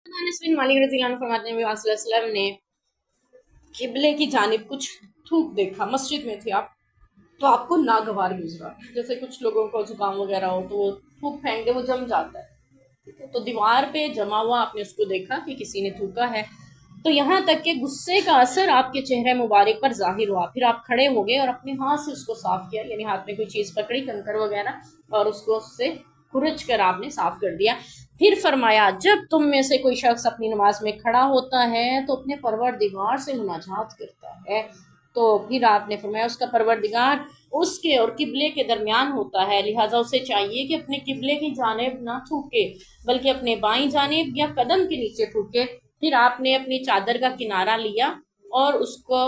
انس بن مالک رضی اللہ عنہ فرماتے ہیں نبی صلی اللہ علیہ وسلم نے قبلے کی جانب کچھ تھوک دیکھا، مسجد میں تھے آپ تو آپ کو ناگوار گزرا، جیسے کچھ لوگوں کو زکام وغیرہ ہو تو وہ تھوک پھینک دے، وہ جم جاتا ہے، تو دیوار پہ جمع ہوا آپ نے اس کو دیکھا کہ کسی نے تھوکا ہے، تو یہاں تک کہ غصے کا اثر آپ کے چہرے مبارک پر ظاہر ہوا، پھر آپ کھڑے ہو گئے اور اپنے ہاتھ سے اس کو صاف کیا، یعنی ہاتھ میں کوئی چیز پکڑی کنکر وغیرہ اور اس کو اس سے کھرچ کر آپ نے صاف کر دیا۔ پھر فرمایا جب تم میں سے کوئی شخص اپنی نماز میں کھڑا ہوتا ہے تو اپنے پروردگار سے مناجات کرتا ہے، تو پھر آپ نے فرمایا اس کا پروردگار اس کے اور قبلے کے درمیان ہوتا ہے، لہٰذا اسے چاہیے کہ اپنے قبلے کی جانب نہ تھوکے بلکہ اپنے بائیں جانب یا قدم کے نیچے تھوکے۔ پھر آپ نے اپنی چادر کا کنارہ لیا اور اس کو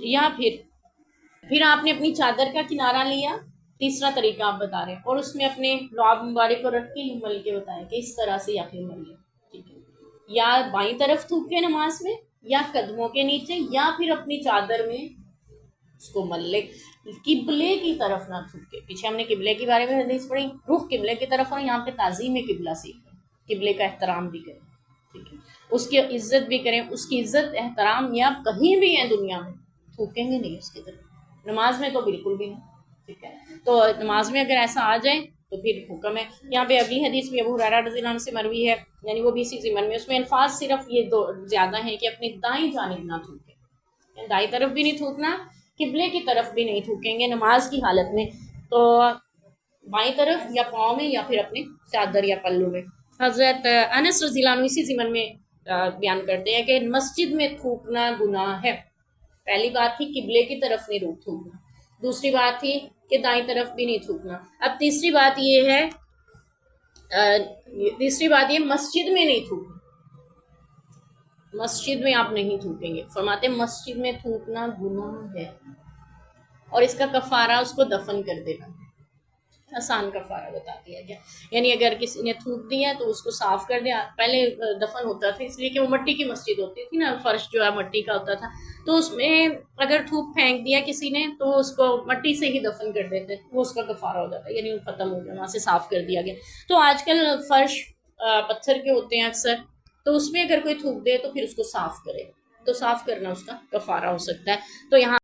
یا پھر آپ نے اپنی چادر کا کنارہ لیا، تیسرا طریقہ آپ بتا رہے ہیں، اور اس میں اپنے لعاب مبارک کو رکھ کے مل کے بتایا کہ اس طرح سے یا پھر مل لیں، ٹھیک ہے، یا بائیں طرف تھوکے نماز میں یا قدموں کے نیچے یا پھر اپنی چادر میں اس کو مل لے، قبلے کی طرف نہ تھوکے۔ پیچھے ہم نے قبلے کے بارے میں حدیث پڑھی، رخ قبلے کی طرف، اور یہاں پہ تعظیم قبلہ سیکھیں، قبلے کا احترام بھی کریں، ٹھیک ہے، اس کی عزت بھی کریں، اس کی عزت احترام یا کہیں بھی ہیں دنیا میں تھوکیں گے نہیں اس کی طرف، نماز میں تو بالکل بھی نہیں، ٹھیک ہے، تو نماز میں اگر ایسا آ جائے تو پھر حکم ہے۔ یہاں پہ اگلی حدیث بھی ابو ہریرہ رضی اللہ عنہ سے مروی ہے، یعنی وہ بھی اسی ضمن میں، اس میں الفاظ صرف یہ دو زیادہ ہیں کہ اپنی دائیں جانب نہ تھوکیں، دائیں طرف بھی نہیں تھوکنا، قبلے کی طرف بھی نہیں تھوکیں گے نماز کی حالت میں، تو بائیں طرف یا پاؤں میں یا پھر اپنے چادر یا پلو میں۔ حضرت انس رضی اللہ عنہ اسی ضمن میں بیان کرتے ہیں کہ مسجد میں تھوکنا گناہ ہے۔ پہلی بات تھی قبلے کی طرف نہیں تھوکنا، دوسری بات تھی کہ دائیں طرف بھی نہیں تھوکنا، اب تیسری بات یہ مسجد میں نہیں تھوکنا، مسجد میں آپ نہیں تھوکیں گے، فرماتے مسجد میں تھوکنا گناہ ہے، اور اس کا کفارہ اس کو دفن کر دینا، آسان کفارہ بتا دیا گیا، یعنی اگر کسی نے تھوک دیا تو اس کو صاف کر دیا، پہلے دفن ہوتا تھا اس لیے کہ وہ مٹی کی مسجد ہوتی تھی نا، فرش جو ہے مٹی کا ہوتا تھا، تو اس میں اگر تھوک پھینک دیا کسی نے تو اس کو مٹی سے ہی دفن کر دیتے، وہ اس کا کفارہ ہو جاتا، یعنی وہ ختم ہو گیا، وہاں سے صاف کر دیا گیا۔ تو آج کل فرش پتھر کے ہوتے ہیں اکثر، تو اس میں اگر کوئی تھوک دے تو پھر اس کو صاف کرے، تو صاف کرنا اس کا کفارہ ہو سکتا ہے۔ تو یہاں